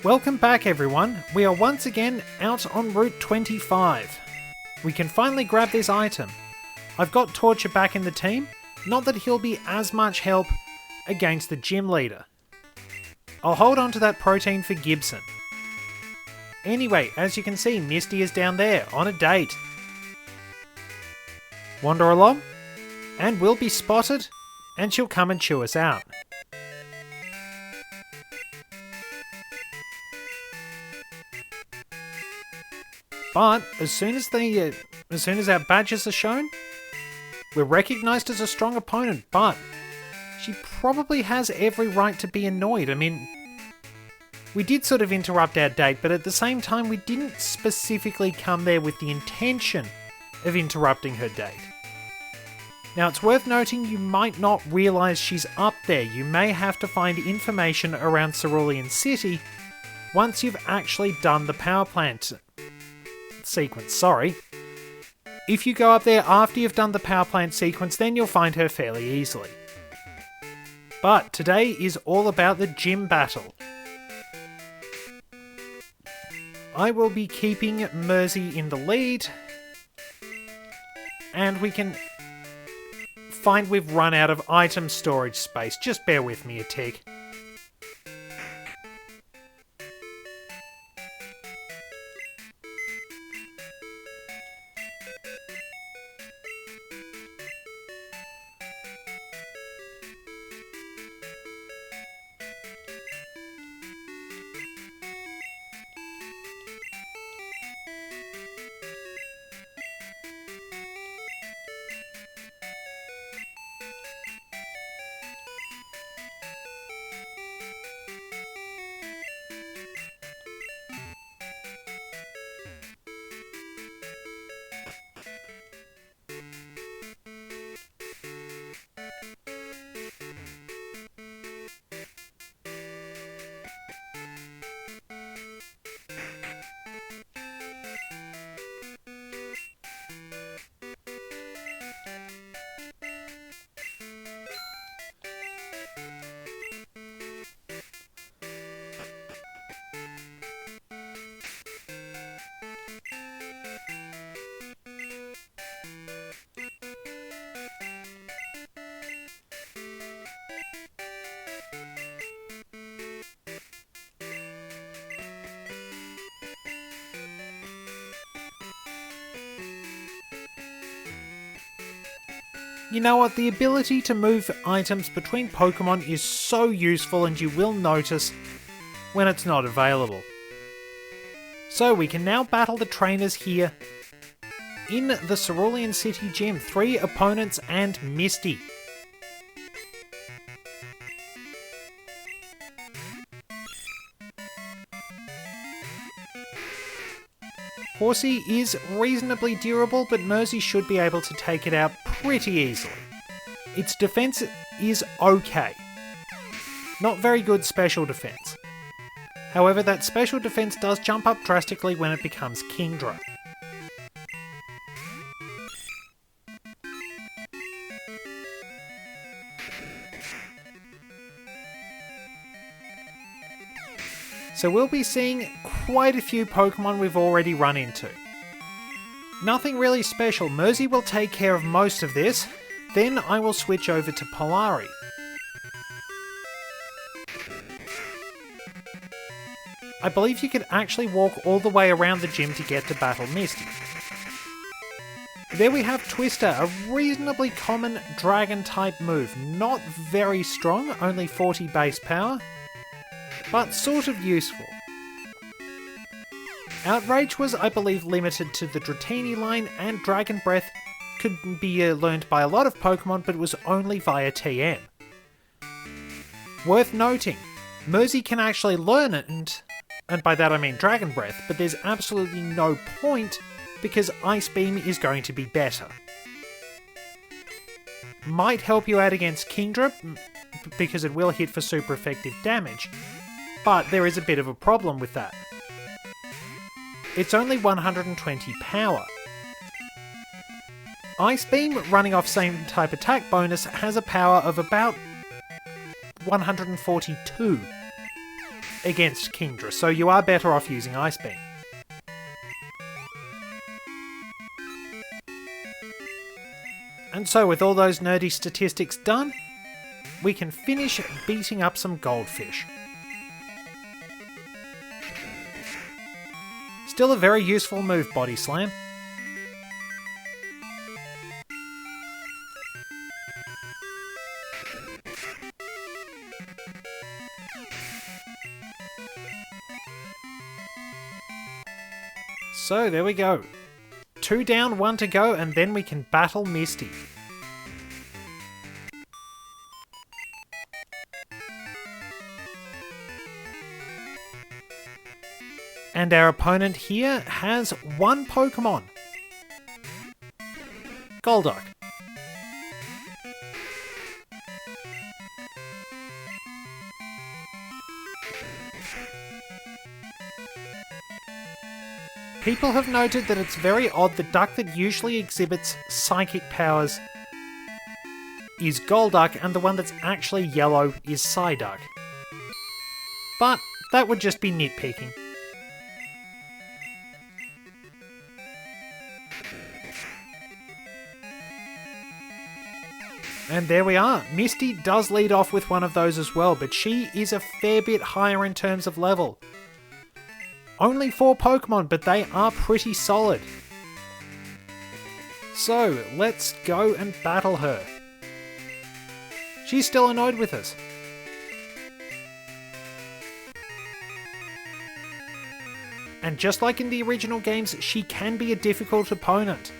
Welcome back everyone, we are once again out on Route 25. We can finally grab this item. I've got Torture back in the team, not that he'll be as much help against the gym leader. I'll hold on to that protein for Gibson. Anyway, as you can see, Misty is down there, on a date. Wander along, and we'll be spotted, and she'll come and chew us out. But as soon as our badges are shown, we're recognised as a strong opponent, but she probably has every right to be annoyed. I mean, we did sort of interrupt our date, but at the same time we didn't specifically come there with the intention of interrupting her date. Now it's worth noting you might not realise she's up there. You may have to find information around Cerulean City once you've actually done the power plant sequence, If you go up there after you've done the power plant sequence, then you'll find her fairly easily. But today is all about the gym battle. I will be keeping Mersey in the lead, and we can find we've run out of item storage space. Just bear with me a tick. You know what, the ability to move items between Pokemon is so useful, and you will notice when it's not available. So we can now battle the trainers here in the Cerulean City Gym. 3 opponents and Misty. Horsey is reasonably durable, but Mersey should be able to take it out pretty easily. Its defense is okay. Not very good special defense. However, that special defense does jump up drastically when it becomes Kingdra. So we'll be seeing quite a few Pokemon we've already run into. Nothing really special. Mersey will take care of most of this, then I will switch over to Polari. I believe you could actually walk all the way around the gym to get to battle Misty. There we have Twister, a reasonably common dragon-type move. Not very strong, only 40 base power, but sort of useful. Outrage was, I believe, limited to the Dratini line, and Dragon Breath could be learned by a lot of Pokemon, but it was only via TM. Worth noting, Mersey can actually learn it, and by that I mean Dragon Breath, but there's absolutely no point because Ice Beam is going to be better. Might help you out against Kingdra, because it will hit for super effective damage, but there is a bit of a problem with that. It's only 120 power. Ice Beam, running off same type attack bonus, has a power of about 142. against Kingdra, so you are better off using Ice Beam. And so with all those nerdy statistics done, we can finish beating up some goldfish. Still a very useful move, Body Slam. So there we go. 2 down, 1 to go, and then we can battle Misty. And our opponent here has 1 Pokemon. Golduck. People have noted that it's very odd the duck that usually exhibits psychic powers is Golduck and the one that's actually yellow is Psyduck. But that would just be nitpicking. And there we are. Misty does lead off with one of those as well, but she is a fair bit higher in terms of level. Only 4 Pokemon, but they are pretty solid. So, let's go and battle her. She's still annoyed with us. And just like in the original games, she can be a difficult opponent.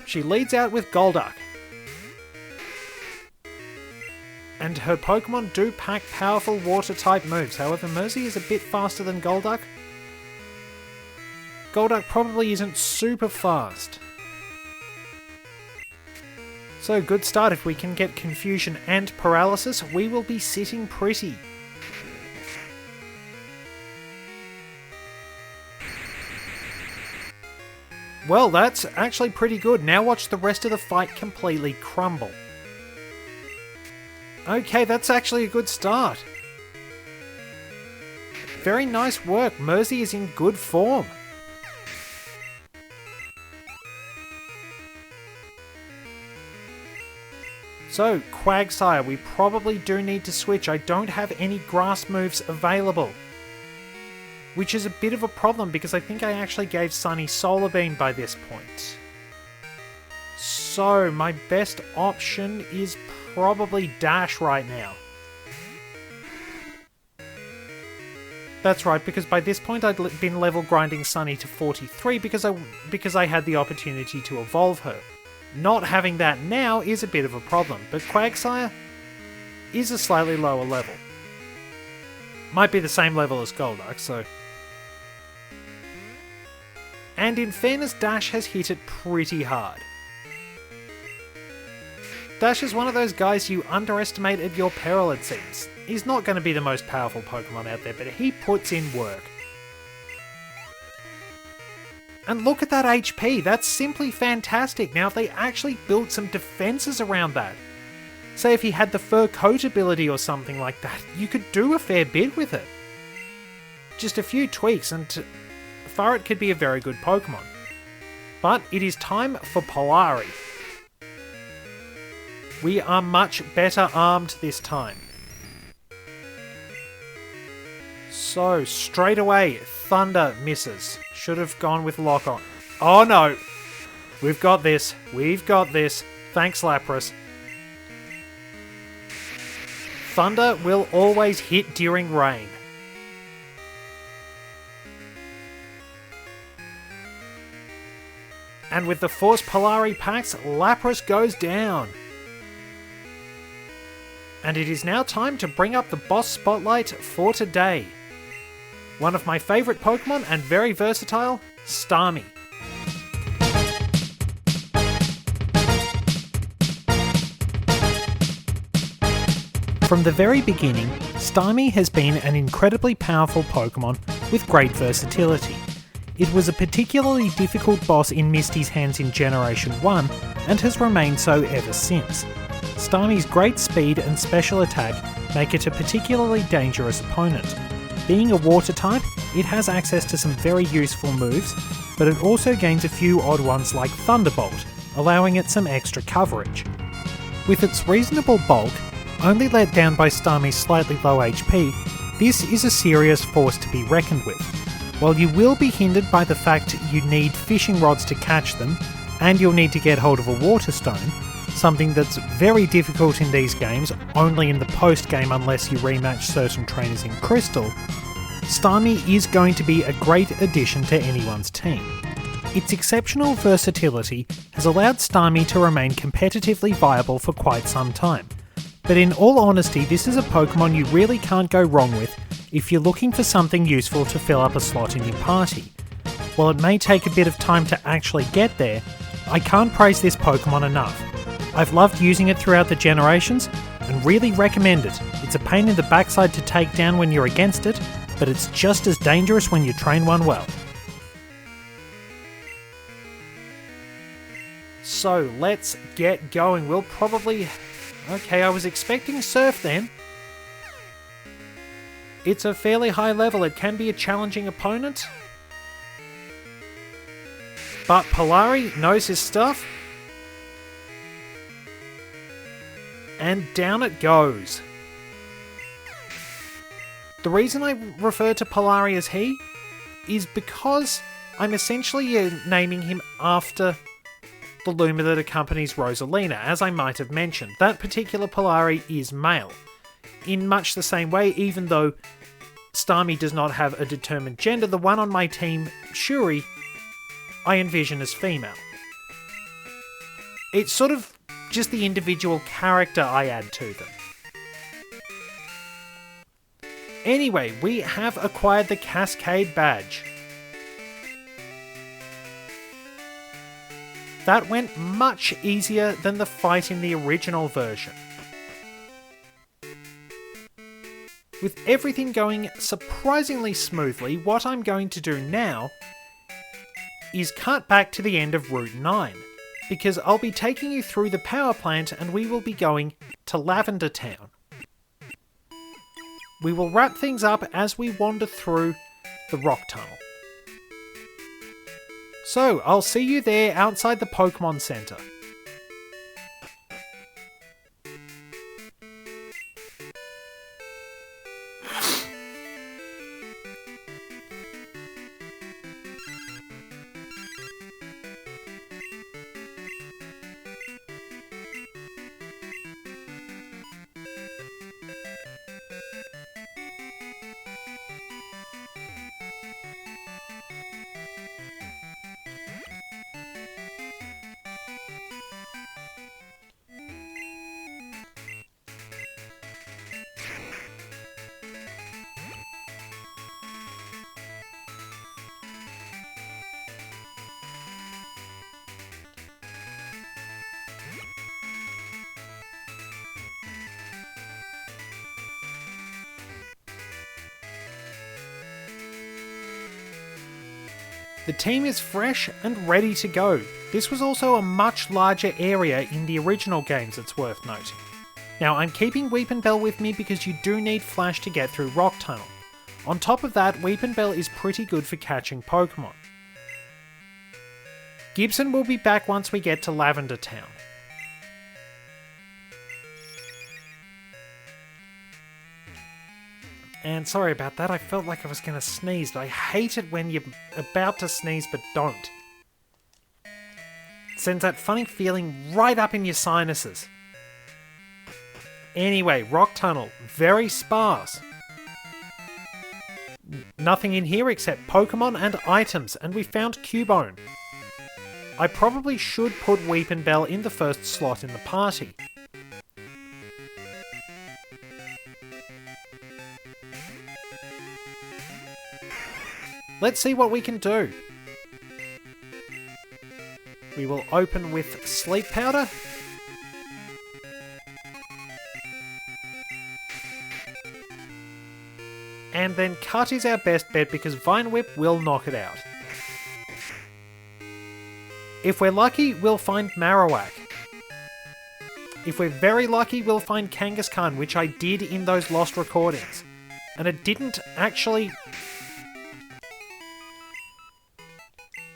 She leads out with Golduck. And her Pokemon do pack powerful water-type moves. However, Mersey is a bit faster than Golduck. Golduck probably isn't super fast. So, good start. If we can get Confusion and Paralysis, we will be sitting pretty. Well, that's actually pretty good. Now watch the rest of the fight completely crumble. Okay, that's actually a good start. Very nice work. Mersey is in good form. So, Quagsire, we probably do need to switch. I don't have any grass moves available. Which is a bit of a problem because I think I actually gave Sunny Solar Beam by this point. So, my best option is probably Dash right now. That's right, because by this point I'd been level grinding Sunny to 43 because I had the opportunity to evolve her. Not having that now is a bit of a problem, but Quagsire is a slightly lower level. Might be the same level as Golduck, so... And in fairness, Dash has hit it pretty hard. Dash is one of those guys you underestimate at your peril, it seems. He's not going to be the most powerful Pokemon out there, but he puts in work. And look at that HP, that's simply fantastic. Now if they actually built some defenses around that, say if he had the Fur Coat ability or something like that, you could do a fair bit with it. Just a few tweaks and Farret could be a very good Pokemon. But it is time for Polari. We are much better armed this time. So, straight away, Thunder misses. Should have gone with Lock On. Oh no! We've got this. We've got this. Thanks, Lapras. Thunder will always hit during rain. And with the Force Polari packs, Lapras goes down. And it is now time to bring up the boss spotlight for today. One of my favourite Pokemon and very versatile, Starmie. From the very beginning, Starmie has been an incredibly powerful Pokemon with great versatility. It was a particularly difficult boss in Misty's hands in Generation 1 and has remained so ever since. Starmie's great speed and special attack make it a particularly dangerous opponent. Being a water type, it has access to some very useful moves, but it also gains a few odd ones like Thunderbolt, allowing it some extra coverage. With its reasonable bulk, only let down by Starmie's slightly low HP, this is a serious force to be reckoned with. While you will be hindered by the fact you need fishing rods to catch them, and you'll need to get hold of a water stone, something that's very difficult in these games, only in the post-game unless you rematch certain trainers in Crystal, Starmie is going to be a great addition to anyone's team. Its exceptional versatility has allowed Starmie to remain competitively viable for quite some time, but in all honesty this is a Pokemon you really can't go wrong with if you're looking for something useful to fill up a slot in your party. While it may take a bit of time to actually get there, I can't praise this Pokemon enough. I've loved using it throughout the generations and really recommend it. It's a pain in the backside to take down when you're against it, but it's just as dangerous when you train one well. So let's get going. We'll probably... Okay, I was expecting Surf then. It's a fairly high level. It can be a challenging opponent. But Polari knows his stuff. And down it goes. The reason I refer to Polari as he is because I'm essentially naming him after the Luma that accompanies Rosalina, as I might have mentioned. That particular Polari is male. In much the same way, even though Starmie does not have a determined gender, the one on my team, Shuri, I envision as female. It's sort of just the individual character I add to them. Anyway, we have acquired the Cascade Badge. That went much easier than the fight in the original version. With everything going surprisingly smoothly, what I'm going to do now is cut back to the end of Route 9, because I'll be taking you through the power plant and we will be going to Lavender Town. We will wrap things up as we wander through the rock tunnel. So, I'll see you there outside the Pokemon Center. The team is fresh and ready to go. This was also a much larger area in the original games, it's worth noting. Now, I'm keeping Weepinbell with me because you do need Flash to get through Rock Tunnel. On top of that, Weepinbell is pretty good for catching Pokemon. Gibson will be back once we get to Lavender Town. And sorry about that, I felt like I was going to sneeze, but I hate it when you're about to sneeze but don't. It sends that funny feeling right up in your sinuses. Anyway, Rock Tunnel, very sparse. Nothing in here except Pokemon and items, and we found Cubone. I probably should put Weepinbell in the first slot in the party. Let's see what we can do. We will open with Sleep Powder. And then Cut is our best bet because Vine Whip will knock it out. If we're lucky, we'll find Marowak. If we're very lucky, we'll find Kangaskhan, which I did in those lost recordings. And it didn't actually...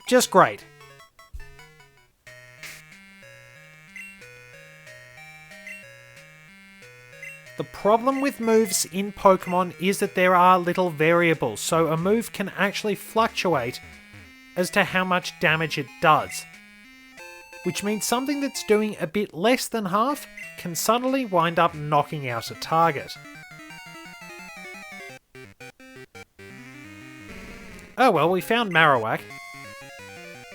Just great. The problem with moves in Pokemon is that there are little variables, so a move can actually fluctuate as to how much damage it does. Which means something that's doing a bit less than half can suddenly wind up knocking out a target. Oh well, we found Marowak,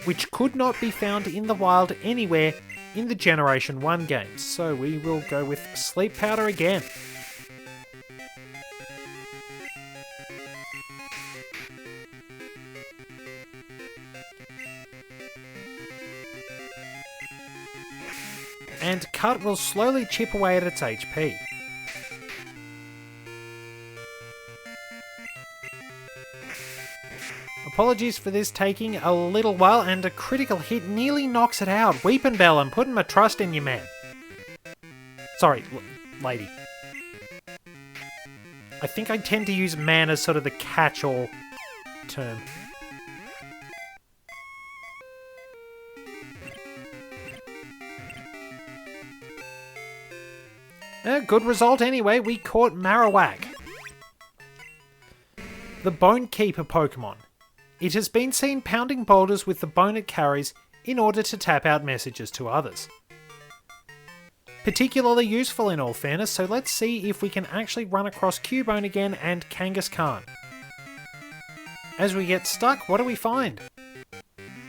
which could not be found in the wild anywhere in the Generation 1 games, so we will go with Sleep Powder again. And Cut will slowly chip away at its HP. Apologies for this taking a little while, and a critical hit nearly knocks it out. Weepinbell, I'm putting my trust in you, man. Sorry, lady. I think I tend to use man as sort of the catch-all term. Good result anyway, we caught Marowak. The Bone Keeper Pokemon. It has been seen pounding boulders with the bone it carries in order to tap out messages to others. Particularly useful in all fairness, so let's see if we can actually run across Cubone again and Kangaskhan. As we get stuck, what do we find?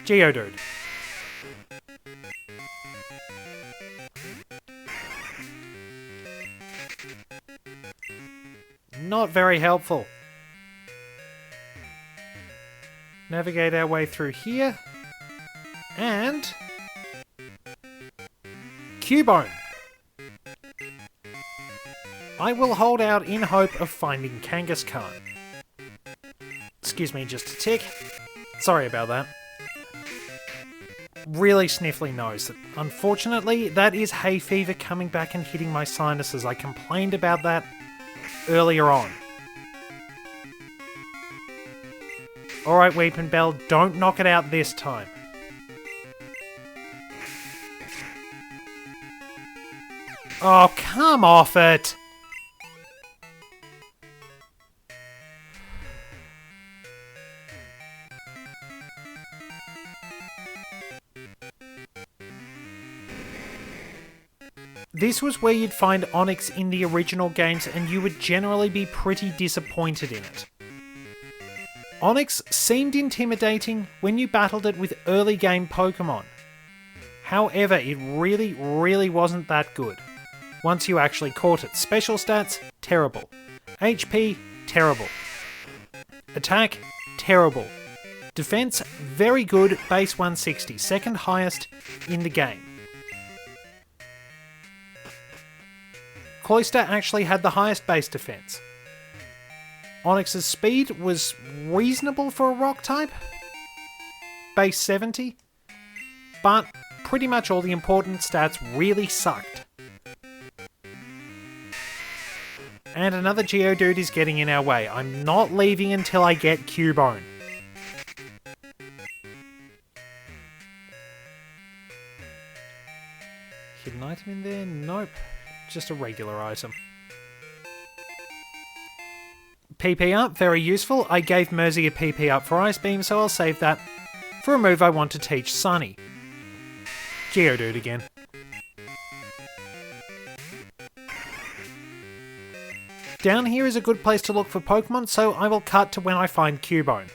Geodude. Not very helpful. Navigate our way through here. And... Cubone. I will hold out in hope of finding Kangaskhan. Excuse me just a tick. Sorry about that. Really sniffly nose. Unfortunately, that is hay fever coming back and hitting my sinuses. I complained about that earlier on. Alright, Weepinbell, don't knock it out this time. Oh, come off it! This was where you'd find Onyx in the original games, and you would generally be pretty disappointed in it. Onyx seemed intimidating when you battled it with early game Pokemon. However, it really wasn't that good. Once you actually caught it. Special stats, terrible. HP, terrible. Attack, terrible. Defense, very good, base 160, second highest in the game. Cloyster actually had the highest base defense. Onyx's speed was reasonable for a rock type, base 70, but pretty much all the important stats really sucked. And another Geodude is getting in our way. I'm not leaving until I get Cubone. Hidden item in there? Nope. Just a regular item. PP up, very useful. I gave Mersey a PP up for Ice Beam, so I'll save that for a move I want to teach Sunny. Geodude again. Down here is a good place to look for Pokemon, so I will cut to when I find Cubone.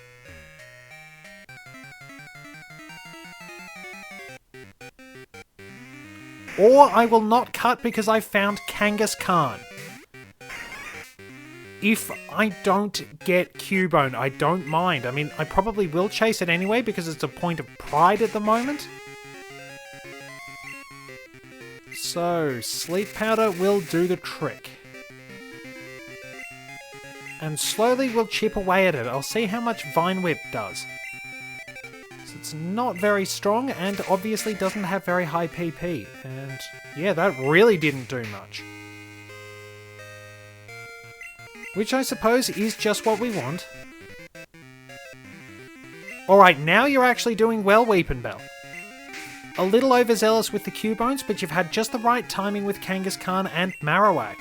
Or I will not cut because I found Kangaskhan. If I don't get Cubone, I don't mind. I mean, I probably will chase it anyway because it's a point of pride at the moment. So, Sleep Powder will do the trick. And slowly we'll chip away at it. I'll see how much Vine Whip does. So It's not very strong and obviously doesn't have very high PP. And yeah, that really didn't do much. Which I suppose is just what we want. Alright, now you're actually doing well, Weepinbell. A little overzealous with the Cubones, but you've had just the right timing with Kangaskhan and Marowak.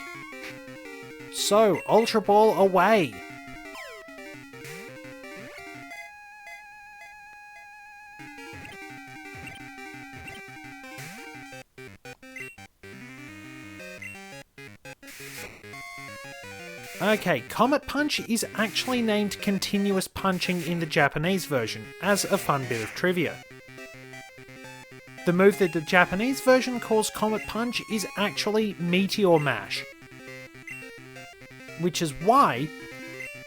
So, Ultra Ball away! Okay, Comet Punch is actually named Continuous Punching in the Japanese version, as a fun bit of trivia. The move that the Japanese version calls Comet Punch is actually Meteor Mash. Which is why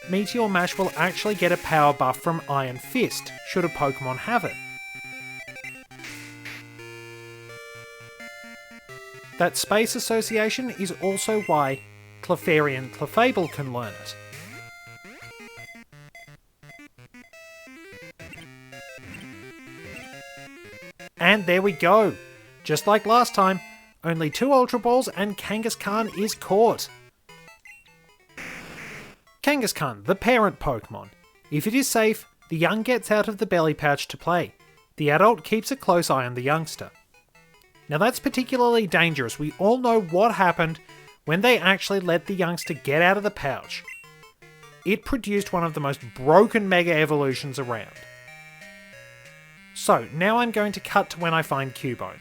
Meteor Mash will actually get a power buff from Iron Fist, should a Pokemon have it. That space association is also why Clefairy Clefable can learn it. And there we go! Just like last time, only 2 Ultra Balls and Kangaskhan is caught. Kangaskhan, the parent Pokemon. If it is safe, the young gets out of the belly pouch to play. The adult keeps a close eye on the youngster. Now that's particularly dangerous. We all know what happened when they actually let the youngster get out of the pouch. It produced one of the most broken Mega Evolutions around. So, now I'm going to cut to when I find Cubone.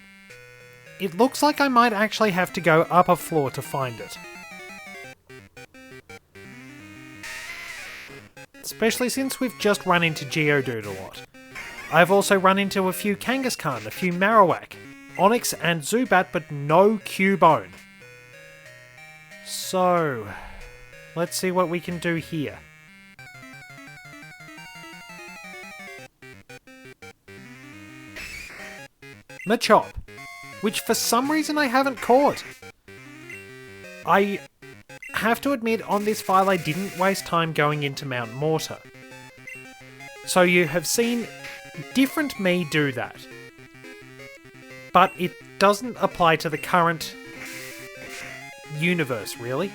It looks like I might actually have to go up a floor to find it. Especially since we've just run into Geodude a lot. I've also run into a few Kangaskhan, a few Marowak, Onix and Zubat, but no Cubone. So, let's see what we can do here. Machop, which for some reason I haven't caught. I have to admit, on this file I didn't waste time going into Mount Mortar. So you have seen different me do that. But it doesn't apply to the current universe, really.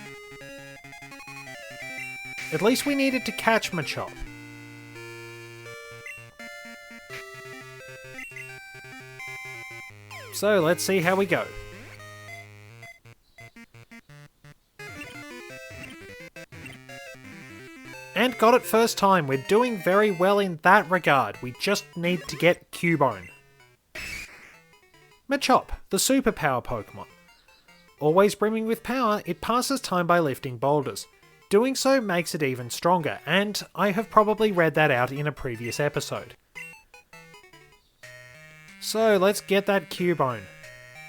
At least we needed to catch Machop. So let's see how we go. And got it first time. We're doing very well in that regard. We just need to get Cubone. Machop, the superpower Pokemon. Always brimming with power, it passes time by lifting boulders. Doing so makes it even stronger, and I have probably read that out in a previous episode. So let's get that Cubone.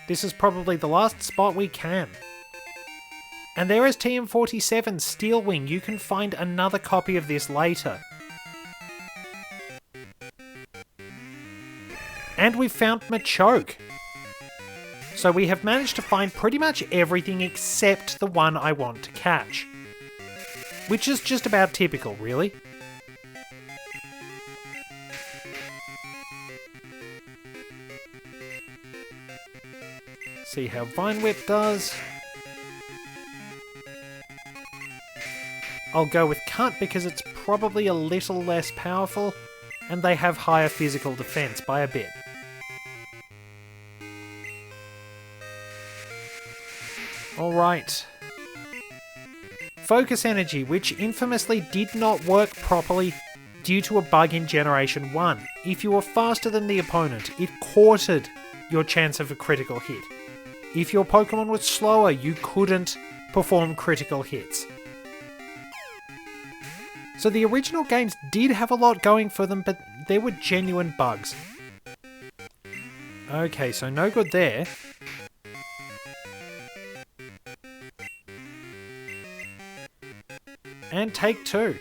This is probably the last spot we can. And there is TM47 Steel Wing. You can find another copy of this later. And we've found Machoke. So we have managed to find pretty much everything except the one I want to catch. Which is just about typical, really. See how Vine Whip does. I'll go with Cut because it's probably a little less powerful, and they have higher physical defense by a bit. Alright. Focus Energy, which infamously did not work properly due to a bug in Generation 1. If you were faster than the opponent, it quartered your chance of a critical hit. If your Pokemon was slower, you couldn't perform critical hits. So the original games did have a lot going for them, but there were genuine bugs. Okay, so no good there. And take 2.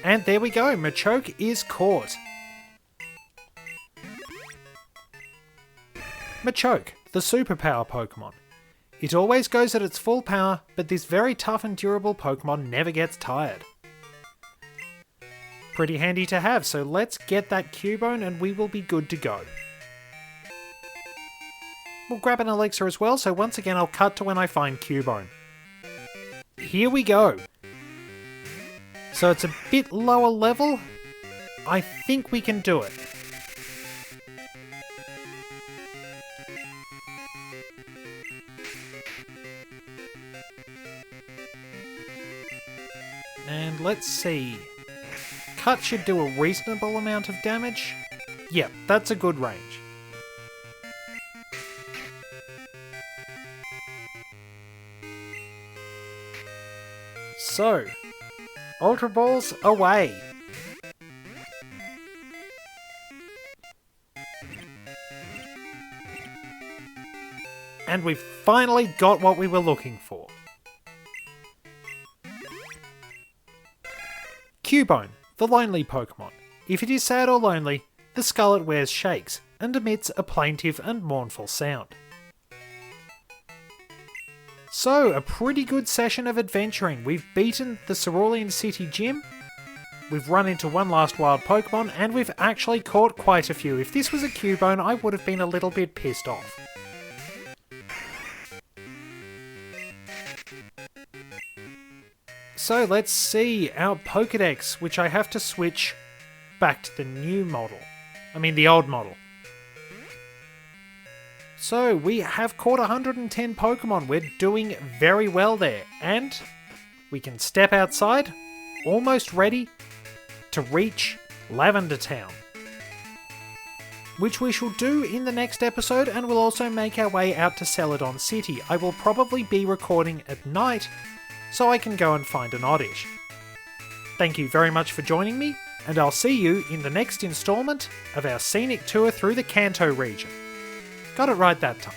And there we go, Machoke is caught. Machoke, the superpower Pokemon. It always goes at its full power, but this very tough and durable Pokemon never gets tired. Pretty handy to have, so let's get that Cubone and we will be good to go. We'll grab an elixir as well, so once again I'll cut to when I find Cubone. Here we go. So it's a bit lower level. I think we can do it. And let's see. Cut should do a reasonable amount of damage. Yep, that's a good range. So, Ultra Balls away! And we've finally got what we were looking for. Cubone, the lonely Pokemon. If it is sad or lonely, the skull it wears shakes and emits a plaintive and mournful sound. So, a pretty good session of adventuring. We've beaten the Cerulean City Gym, we've run into one last wild Pokemon, and we've actually caught quite a few. If this was a Cubone, I would have been a little bit pissed off. So let's see our Pokedex, which I have to switch back to the new model. The old model. So we have caught 110 Pokemon. We're doing very well there. And we can step outside, almost ready to reach Lavender Town, which we shall do in the next episode, and we'll also make our way out to Celadon City. I will probably be recording at night, so I can go and find an Oddish. Thank you very much for joining me, and I'll see you in the next installment of our scenic tour through the Kanto region. Got it right that time.